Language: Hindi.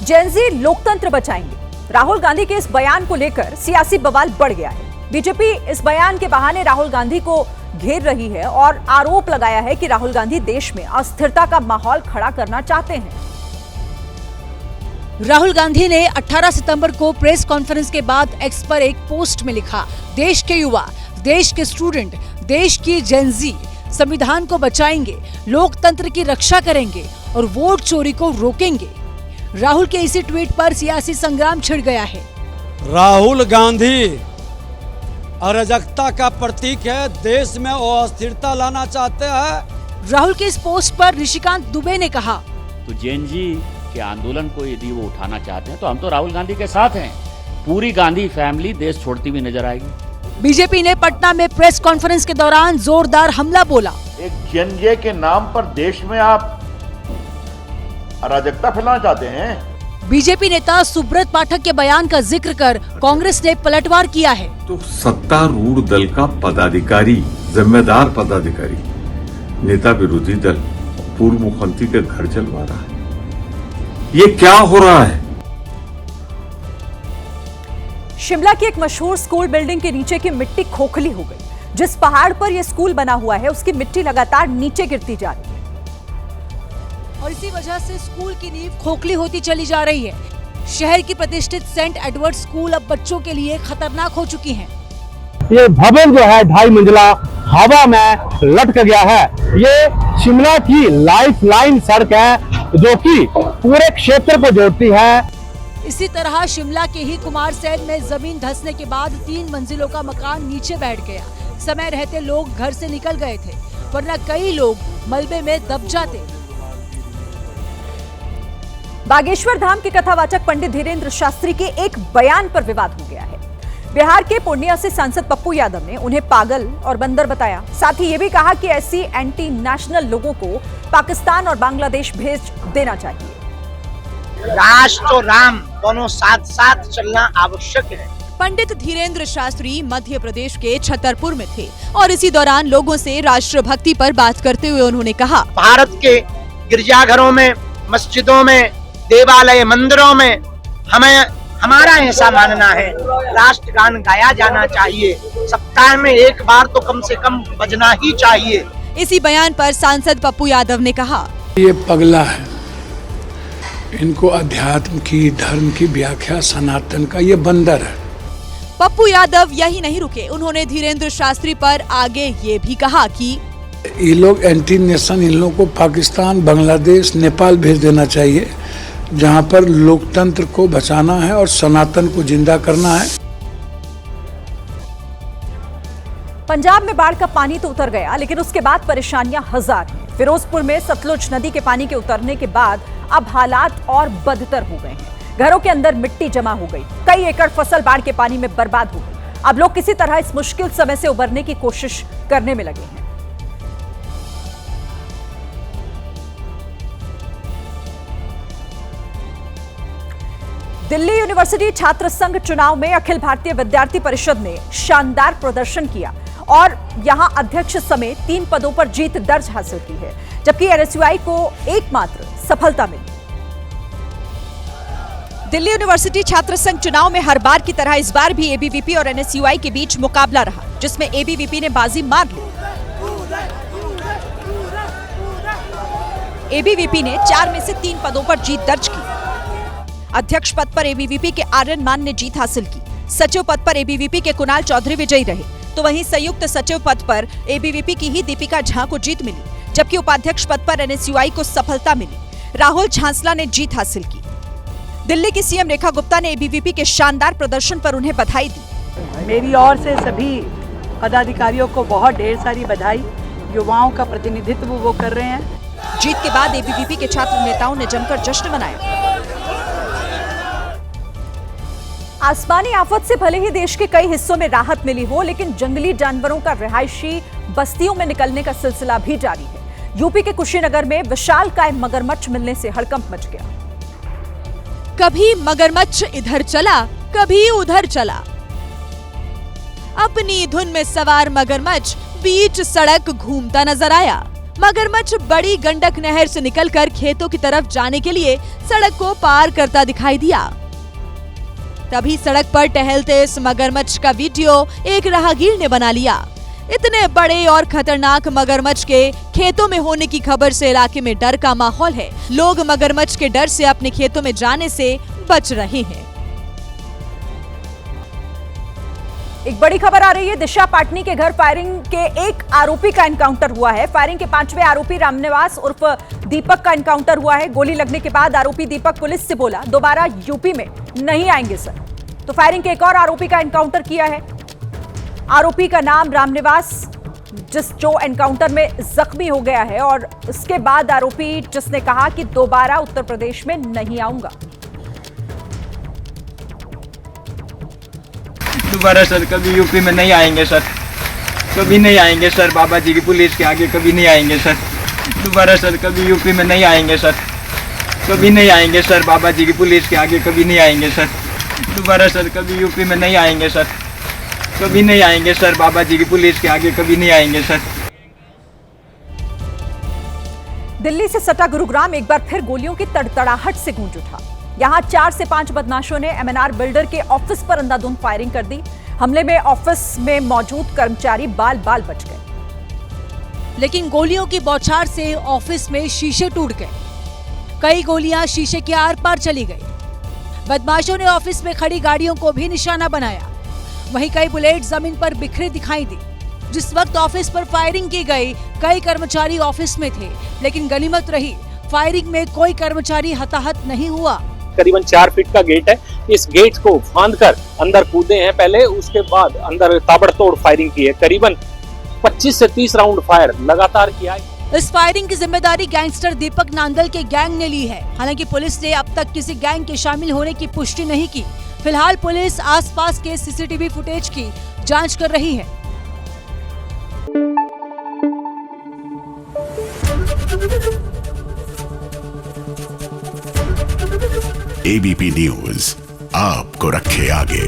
जेन ज़ी लोकतंत्र बचाएंगे। राहुल गांधी के इस बयान को लेकर सियासी बवाल बढ़ गया है। बीजेपी इस बयान के बहाने राहुल गांधी को घेर रही है और आरोप लगाया है कि राहुल गांधी देश में अस्थिरता का माहौल खड़ा करना चाहते हैं। राहुल गांधी ने 18 सितंबर को प्रेस कॉन्फ्रेंस के बाद एक्स पर एक पोस्ट में लिखा, देश के युवा, देश के स्टूडेंट, देश की जेन ज़ी संविधान को बचाएंगे, लोकतंत्र की रक्षा करेंगे और वोट चोरी को रोकेंगे। राहुल के इसी ट्वीट पर सियासी संग्राम छिड़ गया है। राहुल गांधी अराजकता का प्रतीक है, देश में अस्थिरता लाना चाहते हैं। राहुल के इस पोस्ट पर ऋषिकांत दुबे ने कहा, तो जेन ज़ी के आंदोलन को यदि वो उठाना चाहते हैं तो हम तो राहुल गांधी के साथ हैं। पूरी गांधी फैमिली देश छोड़ती हुई नजर आएगी। बीजेपी ने पटना में प्रेस कॉन्फ्रेंस के दौरान जोरदार हमला बोला। एक जेन ज़ी के नाम पर देश में आप अराजकता फैलाना चाहते हैं। बीजेपी नेता सुब्रत पाठक के बयान का जिक्र कर कांग्रेस ने पलटवार किया है। तो सत्तारूढ़ दल का पदाधिकारी, जिम्मेदार पदाधिकारी, नेता विरोधी दल पूर्व मुख्यमंत्री के घर चलवा रहा है। ये क्या हो रहा है? शिमला की एक मशहूर स्कूल बिल्डिंग के नीचे की मिट्टी खोखली हो गई। जिस पहाड़ पर यह स्कूल बना हुआ है उसकी मिट्टी लगातार नीचे गिरती जा रही है और इसी वजह से स्कूल की नींव खोखली होती चली जा रही है। शहर की प्रतिष्ठित सेंट एडवर्ड स्कूल अब बच्चों के लिए खतरनाक हो चुकी है। ये भवन जो है 2.5 मंजिला हवा में लटक गया है। ये शिमला की लाइफ लाइन सड़क है जो कि पूरे क्षेत्र को जोड़ती है। इसी तरह शिमला के ही कुमारसैन में जमीन धंसने के बाद 3 मंजिलों का मकान नीचे बैठ गया। समय रहते लोग घर से निकल गए थे, वरना कई लोग मलबे में दब जाते। बागेश्वर धाम के कथावाचक पंडित धीरेन्द्र शास्त्री के एक बयान पर विवाद हो गया है। बिहार के पूर्णिया से सांसद पप्पू यादव ने उन्हें पागल और बंदर बताया। साथ ही ये भी कहा कि ऐसी एंटी नेशनल लोगों को पाकिस्तान और बांग्लादेश भेज देना चाहिए। राष्ट्र और राम दोनों साथ साथ चलना आवश्यक है। पंडित धीरेन्द्र शास्त्री मध्य प्रदेश के छतरपुर में थे और इसी दौरान लोगों से राष्ट्रभक्ति पर बात करते हुए उन्होंने कहा, भारत के गिरजाघरों में, मस्जिदों में, देवालय, मंदिरों में हमारा ऐसा मानना है राष्ट्रगान गाया जाना चाहिए। सप्ताह में एक बार तो कम से कम बजना ही चाहिए। इसी बयान पर सांसद पप्पू यादव ने कहा, ये पगला है, इनको अध्यात्म की, धर्म की व्याख्या, सनातन का, ये बंदर है। पप्पू यादव यही नहीं रुके, उन्होंने धीरेन्द्र शास्त्री पर आगे ये भी कहा कि ये लोग एंटी नेशन, इन लोगों को पाकिस्तान, बांग्लादेश, नेपाल भेज देना चाहिए, जहां पर लोकतंत्र को बचाना है और सनातन को जिंदा करना है। पंजाब में बाढ़ का पानी तो उतर गया, लेकिन उसके बाद परेशानियां हजार हैं। फिरोजपुर में सतलुज नदी के पानी के उतरने के बाद अब हालात और बदतर हो गए हैं। घरों के अंदर मिट्टी जमा हो गई, कई एकड़ फसल बाढ़ के पानी में बर्बाद हो गई। अब लोग किसी तरह इस मुश्किल समय से उबरने की कोशिश करने में लगे हैं। दिल्ली यूनिवर्सिटी छात्र संघ चुनाव में अखिल भारतीय विद्यार्थी परिषद ने शानदार प्रदर्शन किया और यहां अध्यक्ष समेत 3 पदों पर जीत दर्ज हासिल की है, जबकि एनएसयूआई को एकमात्र सफलता मिली। दिल्ली यूनिवर्सिटी छात्र संघ चुनाव में हर बार की तरह इस बार भी एबीवीपी और एनएसयूआई के बीच मुकाबला रहा, जिसमें एबीवीपी ने बाजी मार ली। एबीवीपी ने 4 में से 3 पदों पर जीत दर्ज की। अध्यक्ष पद पर एबीवीपी के आर्यन मान ने जीत हासिल की। सचिव पद पर एबीवीपी के कुणाल चौधरी विजयी रहे, तो वहीं संयुक्त सचिव पद पर एबीवीपी की ही दीपिका झा को जीत मिली, जबकि उपाध्यक्ष पद पर एनएसयूआई को सफलता मिली। राहुल झांसला ने जीत हासिल की। दिल्ली की सीएम रेखा गुप्ता ने एबीवीपी के शानदार प्रदर्शन पर उन्हें बधाई दी। मेरी ओर से सभी पदाधिकारियों को बहुत ढेर सारी बधाई। युवाओं का प्रतिनिधित्व वो कर रहे हैं। जीत के बाद एबीवीपी के छात्र नेताओं ने जमकर जश्न मनाया। आसमानी आफत से भले ही देश के कई हिस्सों में राहत मिली हो, लेकिन जंगली जानवरों का रिहायशी बस्तियों में निकलने का सिलसिला भी जारी है। यूपी के कुशीनगर में विशालकाय मगरमच्छ मिलने से हड़कंप मच गया। कभी मगरमच्छ इधर चला, कभी उधर चला। अपनी धुन में सवार मगरमच्छ बीच सड़क घूमता नजर आया। मगरमच्छ बड़ी गंडक नहर से निकलकर खेतों की तरफ जाने के लिए सड़क को पार करता दिखाई दिया। तभी सड़क पर टहलते इस मगरमच्छ का वीडियो एक राहगीर ने बना लिया। इतने बड़े और खतरनाक मगरमच्छ के खेतों में होने की खबर से इलाके में डर का माहौल है। लोग मगरमच्छ के डर से अपने खेतों में जाने से बच रहे हैं। एक बड़ी खबर आ रही है। दिशा पाटनी के घर फायरिंग के एक आरोपी का एनकाउंटर हुआ है। फायरिंग के 5वें आरोपी रामनिवास उर्फ दीपक का एनकाउंटर हुआ है। गोली लगने के बाद आरोपी दीपक पुलिस से बोला, दोबारा यूपी में नहीं आएंगे सर। तो फायरिंग के एक और आरोपी का एनकाउंटर किया है। आरोपी का नाम रामनिवास, जो एनकाउंटर में जख्मी हो गया है, और इसके बाद आरोपी जिसने कहा कि दोबारा उत्तर प्रदेश में नहीं आऊंगा। दोबारा सर कभी यूपी में नहीं आएंगे सर, कभी नहीं आएंगे सर। बाबा जी की पुलिस के आगे कभी नहीं आएंगे सर। दोबारा सर कभी यूपी में नहीं आएंगे सर, कभी नहीं आएंगे सर। बाबा जी की पुलिस के आगे कभी नहीं आएंगे सर। दोबारा सर कभी यूपी में नहीं आएंगे सर, कभी नहीं आएंगे सर। बाबा जी की पुलिस के आगे कभी नहीं आएंगे सर। दिल्ली से सटा गुरुग्राम एक बार फिर गोलियों की तड़तड़ाहट से गूंज उठा। यहां 4 से 5 बदमाशों ने एमएनआर बिल्डर के ऑफिस पर अंधाधुंध फायरिंग कर दी। हमले में ऑफिस में मौजूद कर्मचारी बाल बाल बच गए। लेकिन गोलियों की बौछार से ऑफिस में शीशे टूट गए। कई गोलियां शीशे के आर पार चली गई। बदमाशों ने ऑफिस में खड़ी गाड़ियों को भी निशाना बनाया। वहीं कई बुलेट जमीन पर बिखरे दिखाई दी। जिस वक्त ऑफिस पर फायरिंग की गई, कई कर्मचारी ऑफिस में थे, लेकिन गनीमत रही, फायरिंग में कोई कर्मचारी हताहत नहीं हुआ। करीबन 4 फीट का गेट है। इस गेट को फांदकर अंदर कूदे हैं पहले, उसके बाद अंदर ताबड़तोड़ फायरिंग की है। करीबन 25 से 30 राउंड फायर लगातार किया है। इस फायरिंग की जिम्मेदारी गैंगस्टर दीपक नांदल के गैंग ने ली है। हालांकि पुलिस ने अब तक किसी गैंग के शामिल होने की पुष्टि नहीं की। फिलहाल पुलिस आसपास के सीसीटीवी फुटेज की जांच कर रही है। एबीपी न्यूज आपको रखे आगे।